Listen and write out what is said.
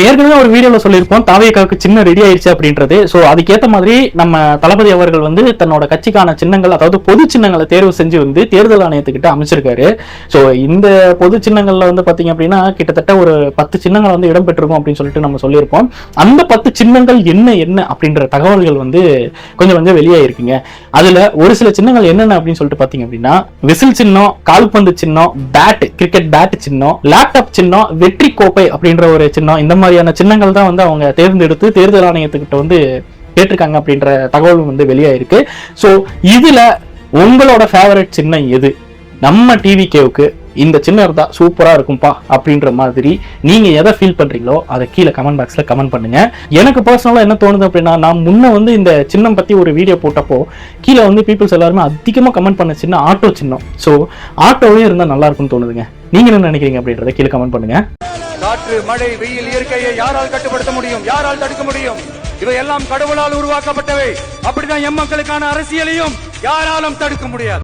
ஏற்கனவே ஒரு வீடியோல சொல்லியிருப்போம் தாவேகாவுக்கு சின்ன ரெடி ஆயிடுச்சு அப்படின்றது. சோ அதுக்கேற்ற மாதிரி நம்ம தளபதி அவர்கள் வந்து தன்னோட கட்சிக்கான சின்னங்கள், அதாவது பொது சின்னங்களை தேர்வு செஞ்சு வந்து தேர்தல் ஆணையத்துக்கிட்ட அமைச்சிருக்காரு. சோ இந்த பொது சின்னங்கள்ல வந்து பாத்தீங்க அப்படின்னா கிட்டத்தட்ட ஒரு 10 சின்னங்கள் வந்து இடம்பெற்றிருக்கும் அப்படின்னு சொல்லிட்டு நம்ம சொல்லியிருப்போம். அந்த 10 சின்னங்கள் என்ன அப்படின்ற தகவல்கள் வந்து கொஞ்சம் வெளியாயிருக்குங்க. அதுல ஒரு சில சின்னங்கள் என்னென்ன அப்படின்னு சொல்லிட்டு பாத்தீங்க அப்படின்னா, விசில் சின்னம், கால்பந்து சின்னம், பேட், கிரிக்கெட் பேட் சின்னம், லேப்டாப் சின்னம், வெற்றி கோப்பை அப்படின்ற ஒரு சின்னம், இந்த மாதிரியான சின்னங்கள் தான் வந்து அவங்க தேர்ந்தெடுத்து தேர்தல் ஆணையத்துக்கிட்ட வந்து கேட்டிருக்காங்க அப்படின்ற தகவல் வந்து வெளியாயிருக்கு. சோ இதுல உங்களோட ஃபேவரட் சின்னம் எது? நம்ம டிவிகேவுக்கு இந்த சின்னம் இருந்தா சூப்பரா இருக்கும்பா அப்படின்ற மாதிரி நீங்க எதை ஃபீல் பண்றீங்களோ அதை கீழே கமெண்ட் பாக்ஸ்ல கமெண்ட் பண்ணுங்க. எனக்கு பர்சனலா என்ன தோணுது அப்படின்னா, நான் முன்ன வந்து இந்த சின்னம் பத்தி ஒரு வீடியோ போட்டப்போ கீழே வந்து பீப்புள்ஸ் எல்லாருமே அதிகமா கமெண்ட் பண்ண சின்னம் ஆட்டோ சின்னம். சோ ஆட்டோவே இருந்தா நல்லா இருக்கும்னு தோணுதுங்க. நீங்க என்ன நினைக்கிறீங்க அப்படின்றத கீழே கமெண்ட் பண்ணுங்க. காற்று, மழை, வெயில், இயற்கையை யாரால் கட்டுப்படுத்த முடியும்? யாரால் தடுக்க முடியும்? இவையெல்லாம் கடவுளால் உருவாக்கப்பட்டவை. அப்படிதான் எம் மக்களுக்கான அரசியலையும் யாராலும் தடுக்க முடியாது.